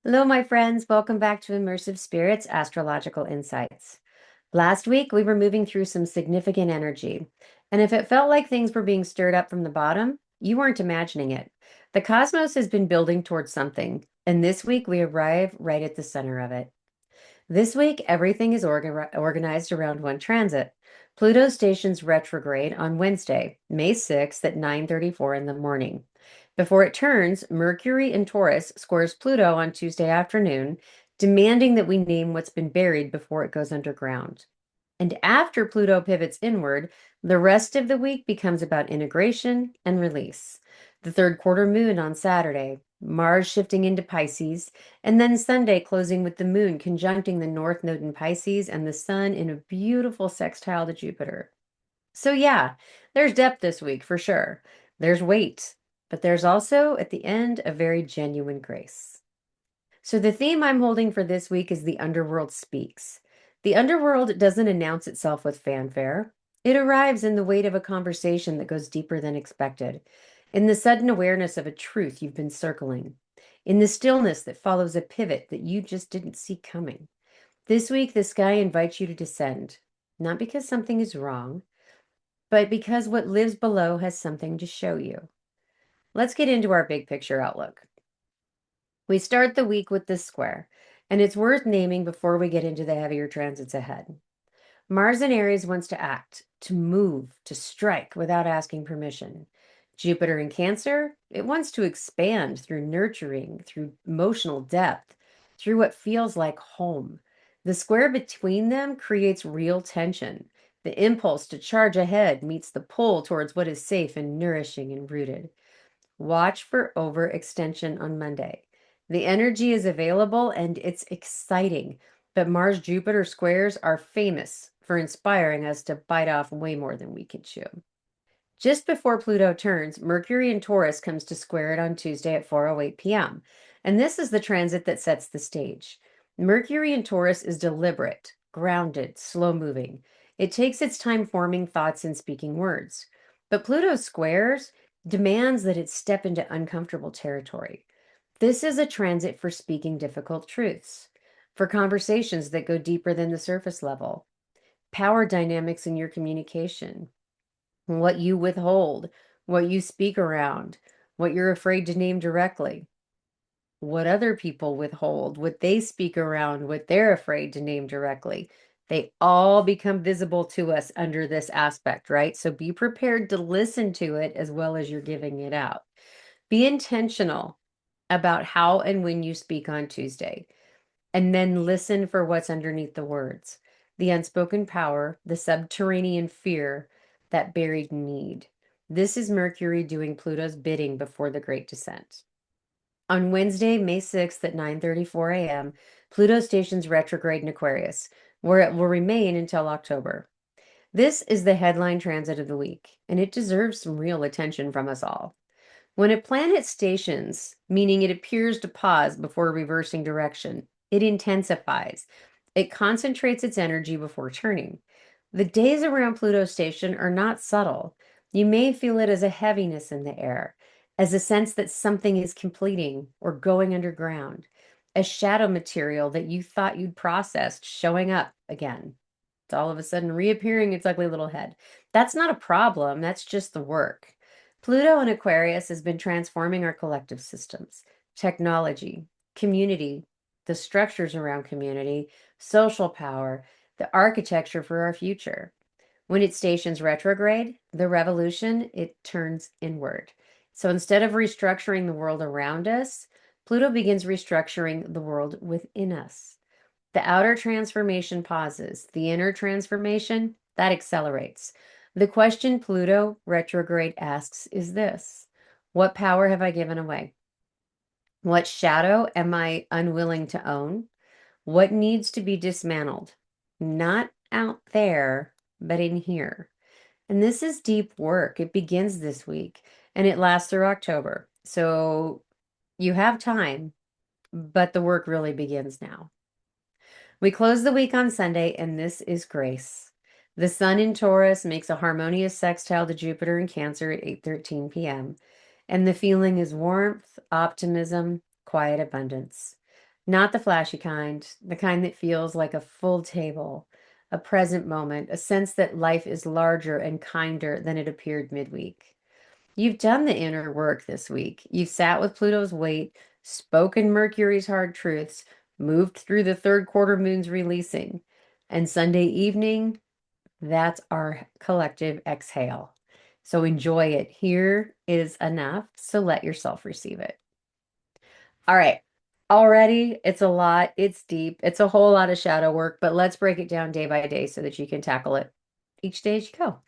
Hello, my friends. Welcome back to Immersive Spirits Astrological Insights. Last week, we were moving through some significant energy. And if it felt like things were being stirred up from the bottom, you weren't imagining it. The cosmos has been building towards something. And this week, we arrive right at the center of it. This week, everything is organized around one transit. Pluto stations retrograde on Wednesday, May 6th at 9:34 in the morning. Before it turns, Mercury in Taurus squares Pluto on Tuesday afternoon, demanding that we name what's been buried before it goes underground. And after Pluto pivots inward, the rest of the week becomes about integration and release. The third quarter moon on Saturday, Mars shifting into Pisces, and then Sunday closing with the moon conjuncting the North Node in Pisces and the sun in a beautiful sextile to Jupiter. So, yeah, there's depth this week for sure. There's weight, but there's also, at the end, a very genuine grace. So, the theme I'm holding for this week is the underworld speaks. The underworld doesn't announce itself with fanfare. It arrives in the weight of a conversation that goes deeper than expected, in the sudden awareness of a truth you've been circling, in the stillness that follows a pivot that you just didn't see coming. This week, the sky invites you to descend, not because something is wrong, but because what lives below has something to show you. Let's get into our big picture outlook. We start the week with this square, and it's worth naming before we get into the heavier transits ahead. Mars in Aries wants to act, to move, to strike without asking permission. Jupiter in Cancer, it wants to expand through nurturing, through emotional depth, through what feels like home. The square between them creates real tension. The impulse to charge ahead meets the pull towards what is safe and nourishing and rooted. Watch for overextension on Monday. The energy is available and it's exciting, but Mars Jupiter squares are famous for inspiring us to bite off way more than we can chew. Just before Pluto turns, Mercury in Taurus comes to square it on Tuesday at 4:08 p.m. And this is the transit that sets the stage. Mercury in Taurus is deliberate, grounded, slow moving. It takes its time forming thoughts and speaking words. But Pluto squares demands that it step into uncomfortable territory. This is a transit for speaking difficult truths, for conversations that go deeper than the surface level, power dynamics in your communication, what you withhold, what you speak around, what you're afraid to name directly, what other people withhold, what they speak around, what they're afraid to name directly. They all become visible to us under this aspect, right? So be prepared to listen to it as well as you're giving it out. Be intentional about how and when you speak on Tuesday, and then listen for what's underneath the words, the unspoken power, the subterranean fear, that buried need. This is Mercury doing Pluto's bidding before the Great Descent. On Wednesday, May 6th at 9:34 a.m., Pluto stations retrograde in Aquarius, where it will remain until October. This is the headline transit of the week, and it deserves some real attention from us all. When a planet stations, meaning it appears to pause before reversing direction, it intensifies. It concentrates its energy before turning. The days around Pluto's station are not subtle. You may feel it as a heaviness in the air, as a sense that something is completing or going underground, a shadow material that you thought you'd processed showing up again. It's all of a sudden reappearing its ugly little head. That's not a problem, that's just the work. Pluto in Aquarius has been transforming our collective systems, technology, community, the structures around community, social power, the architecture for our future. When it stations retrograde, the revolution, it turns inward. So instead of restructuring the world around us, Pluto begins restructuring the world within us. The outer transformation pauses, the inner transformation, that accelerates. The question Pluto retrograde asks is this: what power have I given away? What shadow am I unwilling to own? What needs to be dismantled? Not out there, but in here. And this is deep work. It begins this week and it lasts through October. So you have time, but the work really begins now. We close the week on Sunday, and this is grace. The sun in Taurus makes a harmonious sextile to Jupiter in Cancer at 8:13 p.m., and the feeling is warmth, optimism, quiet abundance. Not the flashy kind, the kind that feels like a full table, a present moment, a sense that life is larger and kinder than it appeared midweek. You've done the inner work this week. You've sat with Pluto's weight, spoken Mercury's hard truths, moved through the third quarter moon's releasing. And Sunday evening, that's our collective exhale. So enjoy it. Here is enough. So let yourself receive it. All right. Already, it's a lot. It's deep. It's a whole lot of shadow work, but let's break it down day by day so that you can tackle it each day as you go.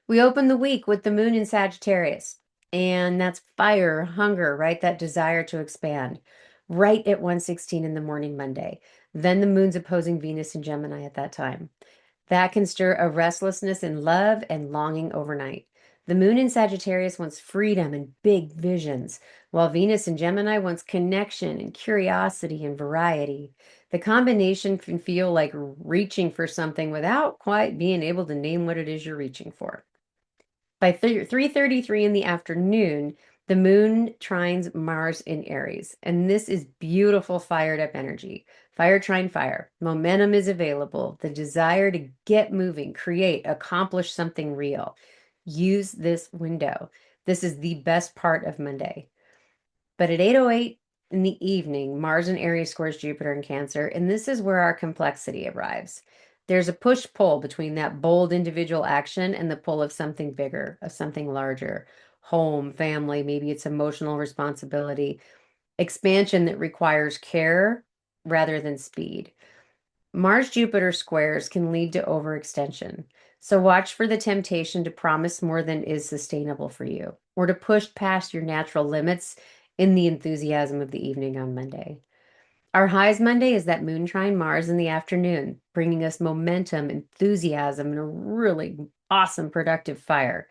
We open the week with the moon in Sagittarius, and that's fire, hunger, right? That desire to expand, right at 1:16 in the morning Monday. Then the moon's opposing Venus in Gemini at that time. That can stir a restlessness in love and longing overnight. The moon in Sagittarius wants freedom and big visions, while Venus in Gemini wants connection and curiosity and variety. The combination can feel like reaching for something without quite being able to name what it is you're reaching for. By 3:33 in the afternoon, the moon trines Mars in Aries, and this is beautiful fired up energy. Fire trine fire. Momentum is available. The desire to get moving, create, accomplish something real. Use this window. This is the best part of Monday. But at 8:08 in the evening, Mars in Aries squares Jupiter in Cancer, and this is where our complexity arrives. There's a push-pull between that bold individual action and the pull of something bigger, of something larger. Home, family, maybe it's emotional responsibility, expansion that requires care rather than speed. Mars Jupiter squares can lead to overextension. So watch for the temptation to promise more than is sustainable for you, or to push past your natural limits in the enthusiasm of the evening on Monday. Our highs Monday is that moon trine Mars in the afternoon, bringing us momentum, enthusiasm, and a really awesome productive fire.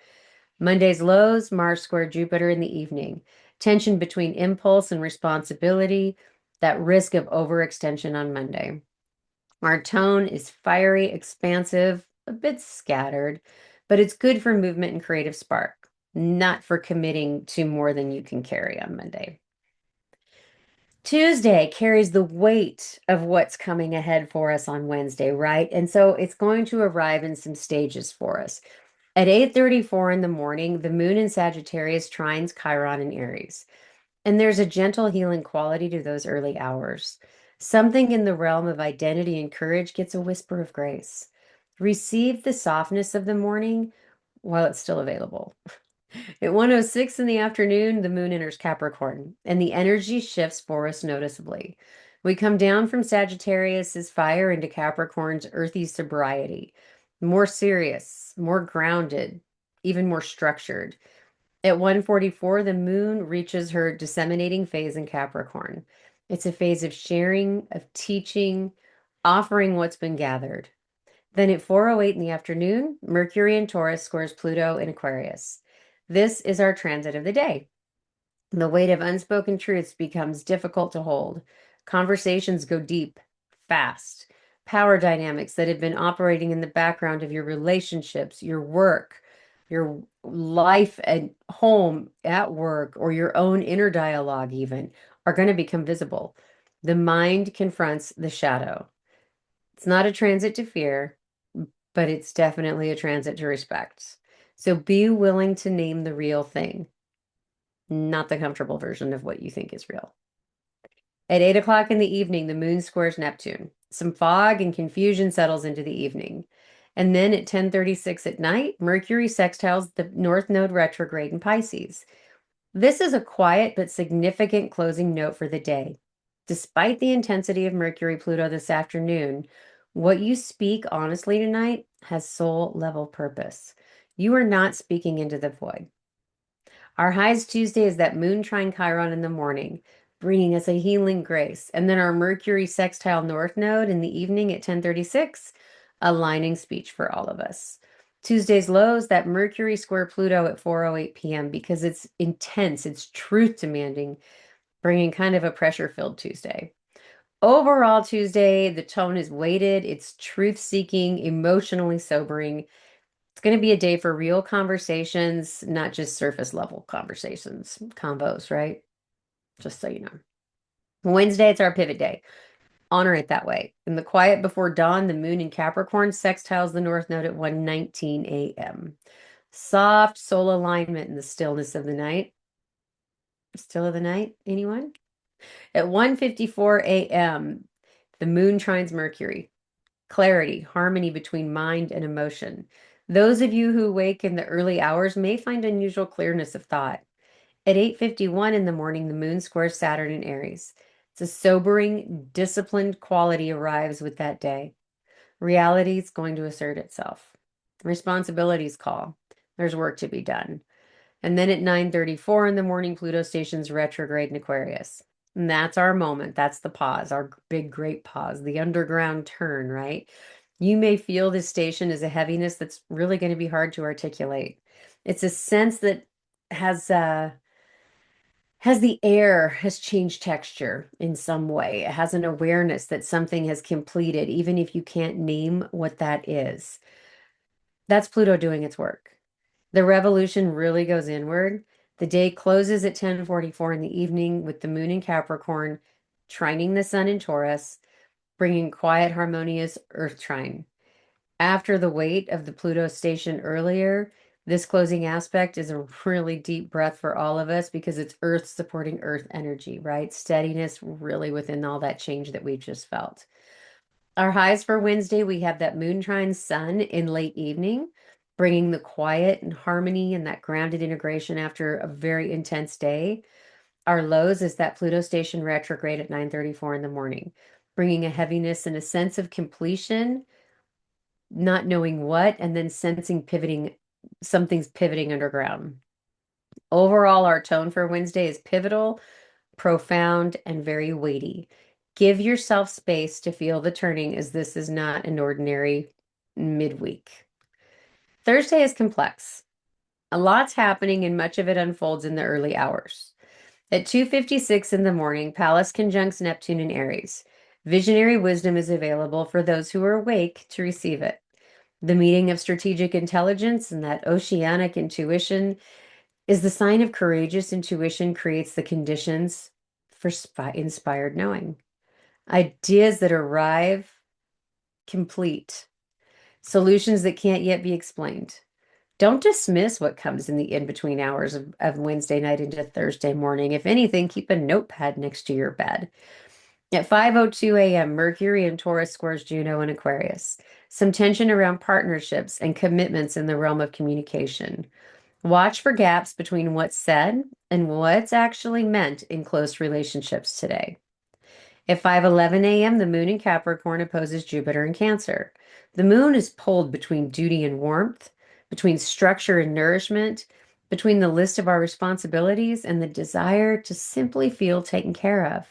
Monday's lows, Mars square Jupiter in the evening. Tension between impulse and responsibility, that risk of overextension on Monday. Our tone is fiery, expansive, a bit scattered, but it's good for movement and creative spark, not for committing to more than you can carry on Monday. Tuesday carries the weight of what's coming ahead for us on Wednesday, right? And so it's going to arrive in some stages for us. At 8:34 in the morning, the moon in Sagittarius trines Chiron in Aries. And there's a gentle healing quality to those early hours. Something in the realm of identity and courage gets a whisper of grace. Receive the softness of the morning while it's still available. At 1:06 in the afternoon, the moon enters Capricorn, and the energy shifts for us noticeably. We come down from Sagittarius's fire into Capricorn's earthy sobriety, more serious, more grounded, even more structured. At 1:44, the moon reaches her disseminating phase in Capricorn. It's a phase of sharing, of teaching, offering what's been gathered. Then at 4:08 in the afternoon, Mercury in Taurus squares Pluto in Aquarius. This is our transit of the day. The weight of unspoken truths becomes difficult to hold. Conversations go deep, fast. Power dynamics that have been operating in the background of your relationships, your work, your life at home, at work, or your own inner dialogue, even, are going to become visible. The mind confronts the shadow. It's not a transit to fear, but it's definitely a transit to respect. So be willing to name the real thing, not the comfortable version of what you think is real. At 8 o'clock in the evening, the moon squares Neptune. Some fog and confusion settles into the evening. And then at 10:36 at night, Mercury sextiles the North Node retrograde in Pisces. This is a quiet but significant closing note for the day. Despite the intensity of Mercury Pluto this afternoon, what you speak honestly tonight has soul level purpose. You are not speaking into the void. Our highs Tuesday is that moon trine Chiron in the morning, bringing us a healing grace. And then our Mercury sextile North Node in the evening at 10:36, aligning speech for all of us. Tuesday's lows, that Mercury square Pluto at 4:08 p.m. because it's intense, it's truth demanding, bringing kind of a pressure-filled Tuesday. Overall, Tuesday, the tone is weighted, it's truth-seeking, emotionally sobering. It's going to be a day for real conversations, not just surface level conversations, combos, right? Just so you know. Wednesday, it's our pivot day. Honor it that way. In the quiet before dawn, the moon in Capricorn sextiles the north node at 1:19 a.m. Soft soul alignment in the stillness of the night. Still of the night, anyone? At 1:54 a.m., the moon trines Mercury. Clarity, harmony between mind and emotion. Those of you who awake in the early hours may find unusual clearness of thought. At 8:51 in the morning, the moon squares Saturn in Aries. It's a sobering, disciplined quality arrives with that day. Reality is going to assert itself. Responsibilities call. There's work to be done. And then at 9:34 in the morning, Pluto stations retrograde in Aquarius. And that's our moment. That's the pause, our big, great pause, the underground turn, right? You may feel this station as a heaviness that's really going to be hard to articulate. It's a sense that has the air has changed texture in some way. It has an awareness that something has completed, even if you can't name what that is. That's Pluto doing its work. The revolution really goes inward. The day closes at 10:44 in the evening with the moon in Capricorn, trining the sun in Taurus, bringing quiet, harmonious earth trine. After the weight of the Pluto station earlier, this closing aspect is a really deep breath for all of us because it's Earth supporting Earth energy, right? Steadiness really within all that change that we've just felt. Our highs for Wednesday, we have that moon trine sun in late evening, bringing the quiet and harmony and that grounded integration after a very intense day. Our lows is that Pluto station retrograde at 9:34 in the morning, bringing a heaviness and a sense of completion, not knowing what, and then sensing pivoting, something's pivoting underground. Overall, our tone for Wednesday is pivotal, profound, and very weighty. Give yourself space to feel the turning, as this is not an ordinary midweek. Thursday is complex. A lot's happening, and much of it unfolds in the early hours. At 2:56 in the morning, Pallas conjuncts Neptune in Aries. Visionary wisdom is available for those who are awake to receive it. The meeting of strategic intelligence and that oceanic intuition is the sign of courageous intuition creates the conditions for inspired knowing. Ideas that arrive complete, solutions that can't yet be explained. Don't dismiss what comes in the in-between hours of Wednesday night into Thursday morning. If anything, keep a notepad next to your bed. At 5:02 a.m., Mercury in Taurus squares Juno in Aquarius. Some tension around partnerships and commitments in the realm of communication. Watch for gaps between what's said and what's actually meant in close relationships today. At 5:11 a.m., the moon in Capricorn opposes Jupiter in Cancer. The moon is pulled between duty and warmth, between structure and nourishment, between the list of our responsibilities and the desire to simply feel taken care of.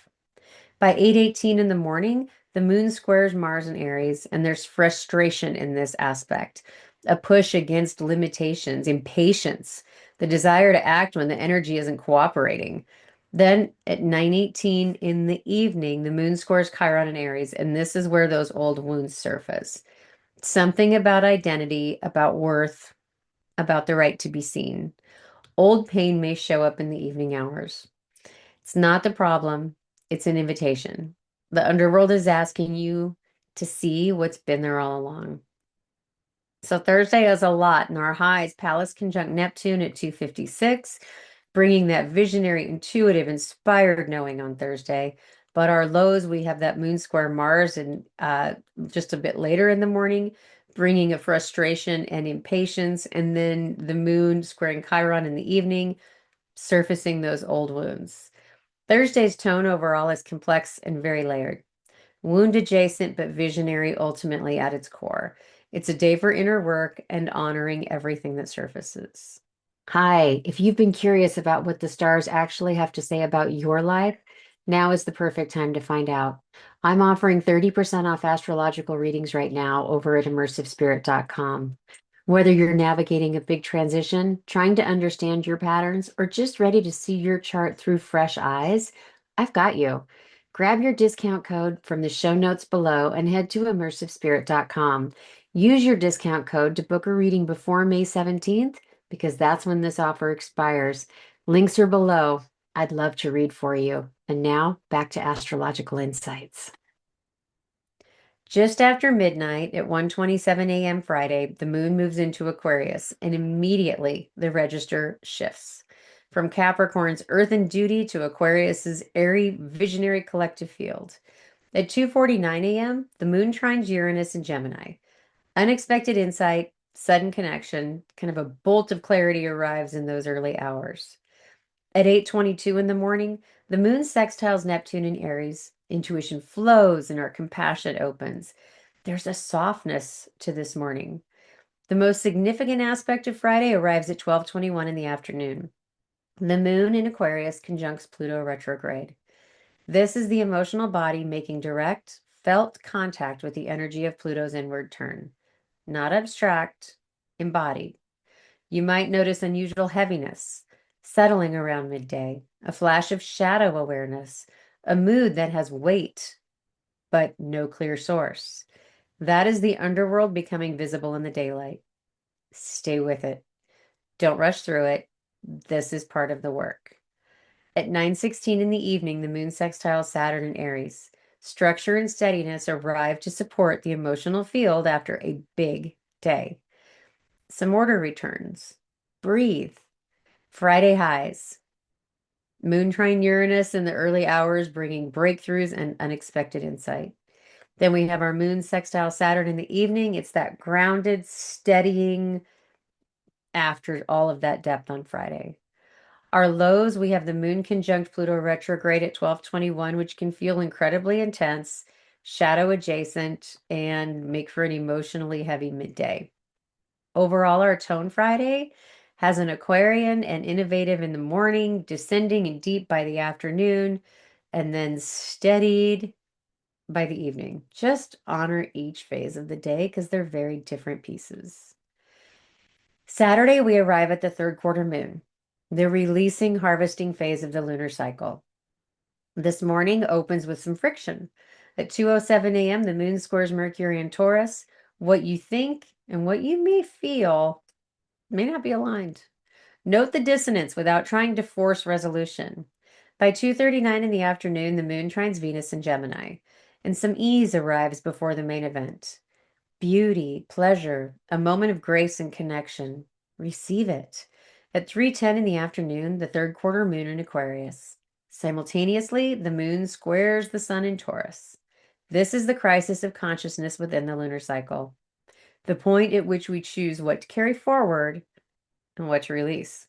By 8:18 in the morning, the moon squares Mars in Aries, and there's frustration in this aspect, a push against limitations, impatience, the desire to act when the energy isn't cooperating. Then at 9:18 in the evening, the moon squares Chiron in Aries, and this is where those old wounds surface. Something about identity, about worth, about the right to be seen. Old pain may show up in the evening hours. It's not the problem, it's an invitation. The underworld is asking you to see what's been there all along. So Thursday has a lot. In our highs, Pallas conjunct Neptune at 2:56, bringing that visionary, intuitive, inspired knowing on Thursday. But our lows, we have that moon square Mars and just a bit later in the morning, bringing a frustration and impatience. And then the moon squaring Chiron in the evening, surfacing those old wounds. Thursday's tone overall is complex and very layered. Wound adjacent, but visionary ultimately at its core. It's a day for inner work and honoring everything that surfaces. Hi, if you've been curious about what the stars actually have to say about your life, now is the perfect time to find out. I'm offering 30% off astrological readings right now over at immersivespirit.com. Whether you're navigating a big transition, trying to understand your patterns, or just ready to see your chart through fresh eyes, I've got you. Grab your discount code from the show notes below and head to immersivespirit.com. Use your discount code to book a reading before May 17th because that's when this offer expires. Links are below. I'd love to read for you. And now back to astrological insights. Just after midnight at 1:27 a.m. Friday, the moon moves into Aquarius, and immediately the register shifts from Capricorn's earth and duty to Aquarius's airy visionary collective field. At 2:49 a.m., the moon trines Uranus in Gemini. Unexpected insight, sudden connection, kind of a bolt of clarity arrives in those early hours. At 8:22 in the morning, the moon sextiles Neptune in Aries. Intuition flows and our compassion opens. There's a softness to this morning. The most significant aspect of Friday arrives at 12:21 in the afternoon. The moon in Aquarius conjuncts Pluto retrograde. This is the emotional body making direct, felt contact with the energy of Pluto's inward turn. Not abstract, embodied. You might notice unusual heaviness, settling around midday, a flash of shadow awareness, a mood that has weight, but no clear source. That is the underworld becoming visible in the daylight. Stay with it. Don't rush through it. This is part of the work. At 9:16 in the evening, the moon sextiles Saturn in Aries. Structure and steadiness arrive to support the emotional field after a big day. Some order returns. Breathe. Friday highs. Moon trine Uranus in the early hours, bringing breakthroughs and unexpected insight. Then we have our moon sextile Saturn in the evening. It's that grounded, steadying after all of that depth on Friday. Our lows, we have the moon conjunct Pluto retrograde at 12:21, which can feel incredibly intense, shadow adjacent, and make for an emotionally heavy midday. Overall, our tone Friday has an Aquarian and innovative in the morning, descending and deep by the afternoon, and then steadied by the evening. Just honor each phase of the day because they're very different pieces. Saturday, we arrive at the third quarter moon, the releasing, harvesting phase of the lunar cycle. This morning opens with some friction. At 2:07 a.m., the moon squares Mercury in Taurus. What you think and what you may feel may not be aligned. Note the dissonance without trying to force resolution. By 2:39 in the afternoon, the moon trines Venus in Gemini, and some ease arrives before the main event. Beauty, pleasure, a moment of grace and connection. Receive it. At 3:10 in the afternoon, the third quarter moon in Aquarius. Simultaneously, the moon squares the sun in Taurus. This is the crisis of consciousness within the lunar cycle, the point at which we choose what to carry forward and what to release.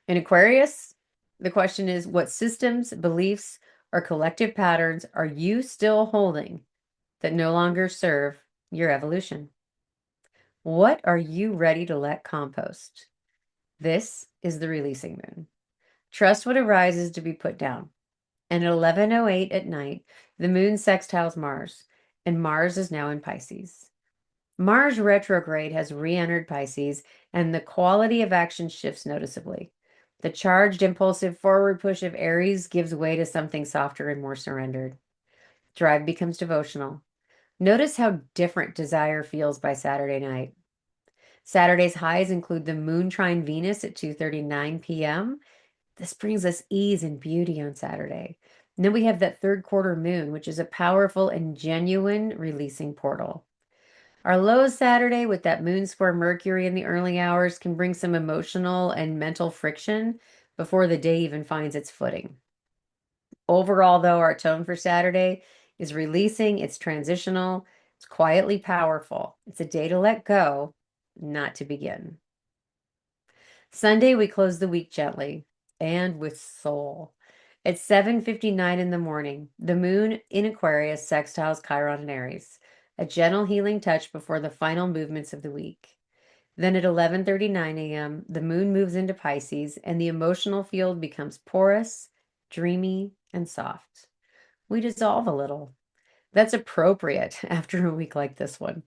In Aquarius, the question is, what systems, beliefs, or collective patterns are you still holding that no longer serve your evolution? What are you ready to let compost? This is the releasing moon. Trust what arises to be put down. And at 11:08 at night, the moon sextiles Mars, and Mars is now in Pisces. Mars retrograde has re-entered Pisces, and the quality of action shifts noticeably. The charged, impulsive forward push of Aries gives way to something softer and more surrendered. Drive becomes devotional. Notice how different desire feels by Saturday night. Saturday's highs include the moon trine Venus at 2:39 p.m. This brings us ease and beauty on Saturday. And then we have that third quarter moon, which is a powerful and genuine releasing portal. Our lows Saturday with that moon square Mercury in the early hours can bring some emotional and mental friction before the day even finds its footing. Overall, though, our tone for Saturday is releasing, it's transitional, it's quietly powerful. It's a day to let go, not to begin. Sunday, we close the week gently and with soul. At 7:59 in the morning, the moon in Aquarius sextiles Chiron and Aries, a gentle healing touch before the final movements of the week. Then at 11:39 a.m., the moon moves into Pisces and the emotional field becomes porous, dreamy, and soft. We dissolve a little. That's appropriate after a week like this one.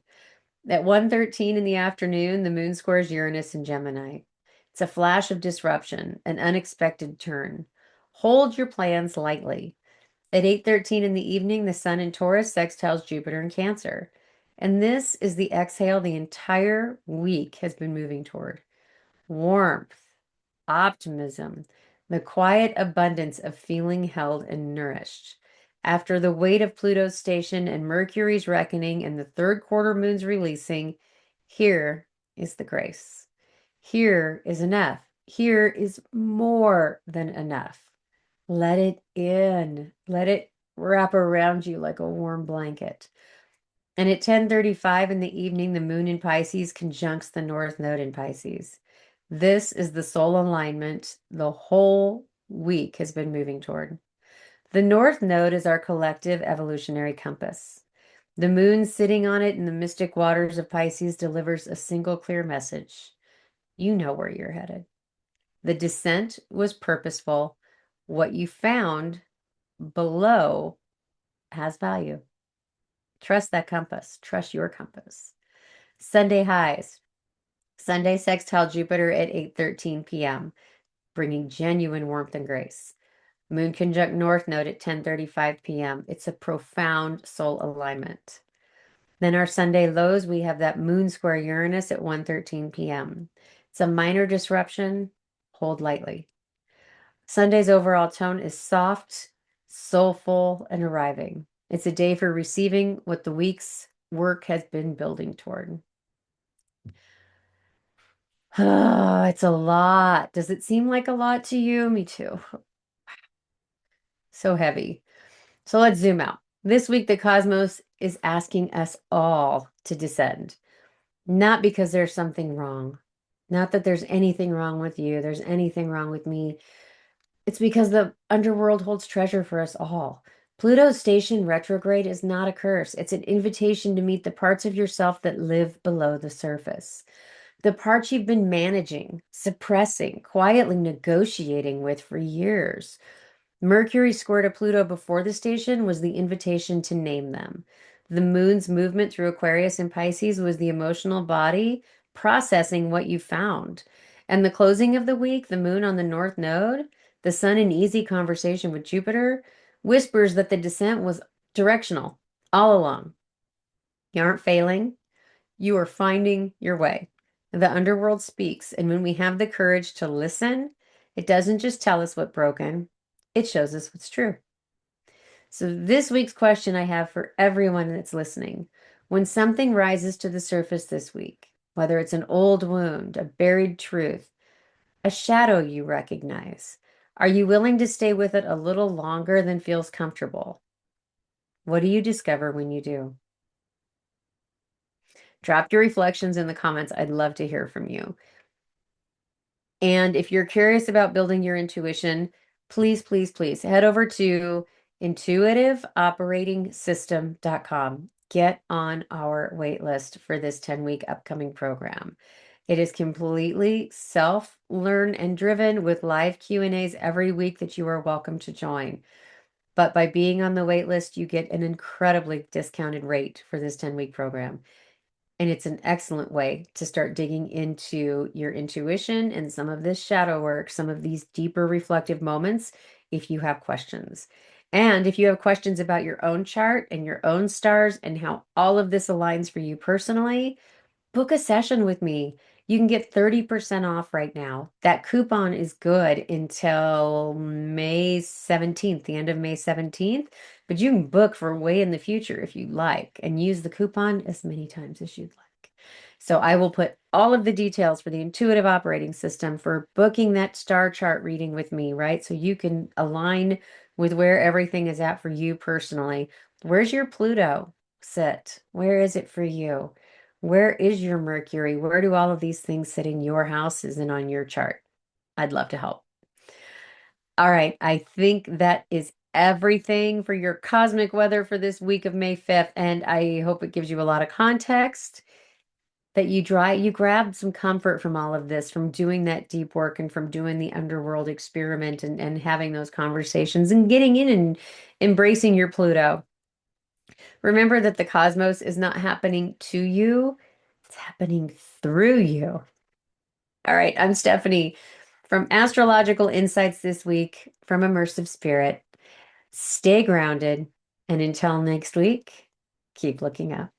At 1:13 in the afternoon, the moon squares Uranus in Gemini. It's a flash of disruption, an unexpected turn. Hold your plans lightly. At 8:13 in the evening, the sun in Taurus sextiles Jupiter in Cancer. And this is the exhale the entire week has been moving toward. Warmth, optimism, the quiet abundance of feeling held and nourished. After the weight of Pluto's station and Mercury's reckoning and the third quarter moon's releasing, here is the grace. Here is enough. Here is more than enough. Let it in. Let it wrap around you like a warm blanket. And at 10:35 in the evening, the moon in Pisces conjuncts the North Node in Pisces. This is the soul alignment the whole week has been moving toward. The North Node is our collective evolutionary compass. The moon sitting on it in the mystic waters of Pisces delivers a single clear message. You know where you're headed. The descent was purposeful. What you found below has value. Trust that compass. Trust your compass. Sunday highs. Sunday sextile Jupiter at 8:13 p.m., bringing genuine warmth and grace. Moon conjunct North Node at 10:35 p.m. It's a profound soul alignment. Then our Sunday lows, we have that moon square Uranus at 1:13 p.m. It's a minor disruption. Hold lightly. Sunday's overall tone is soft, soulful, and arriving. It's a day for receiving what the week's work has been building toward. It's a lot. Does it seem like a lot to you? Me too. So heavy. So let's zoom out. This week, the cosmos is asking us all to descend, not because there's something wrong, not that there's anything wrong with you, there's anything wrong with me. It's because the underworld holds treasure for us all. Pluto's station retrograde is not a curse. It's an invitation to meet the parts of yourself that live below the surface. The parts you've been managing, suppressing, quietly negotiating with for years. Mercury square to Pluto before the station was the invitation to name them. The moon's movement through Aquarius and Pisces was the emotional body processing what you found. And the closing of the week, the moon on the North Node, the sun in easy conversation with Jupiter, whispers that the descent was directional all along. You aren't failing, you are finding your way. The underworld speaks, and when we have the courage to listen, it doesn't just tell us what's broken, it shows us what's true. So, this week's question I have for everyone that's listening: when something rises to the surface this week, whether it's an old wound, a buried truth, a shadow you recognize, are you willing to stay with it a little longer than feels comfortable? What do you discover when you do? Drop your reflections in the comments. I'd love to hear from you. And if you're curious about building your intuition, please, please, please head over to intuitiveoperating.system.com. Get on our wait list for this 10-week upcoming program. It is completely self-learn and driven with live Q&As every week that you are welcome to join. But by being on the wait list, you get an incredibly discounted rate for this 10-week program. And it's an excellent way to start digging into your intuition and some of this shadow work, some of these deeper reflective moments, if you have questions. And if you have questions about your own chart and your own stars and how all of this aligns for you personally, book a session with me. You can get 30% off right now. That coupon is good until May 17th, the end of May 17th, but you can book for way in the future if you like and use the coupon as many times as you'd like. So I will put all of the details for the intuitive operating system for booking that star chart reading with me, right? So you can align with where everything is at for you personally. Where's your Pluto sit? Where is it for you? Where is your Mercury? Where do all of these things sit in your houses and on your chart? I'd love to help. All right, I think that is everything for your cosmic weather for this week of May 5th, and I hope it gives you a lot of context, that you grabbed some comfort from all of this, from doing that deep work and from doing the underworld experiment and having those conversations and getting in and embracing your Pluto. Remember that the cosmos is not happening to you, it's happening through you. All right, I'm Stephanie from Astrological Insights this week from Immersive Spirit. Stay grounded, and until next week, keep looking up.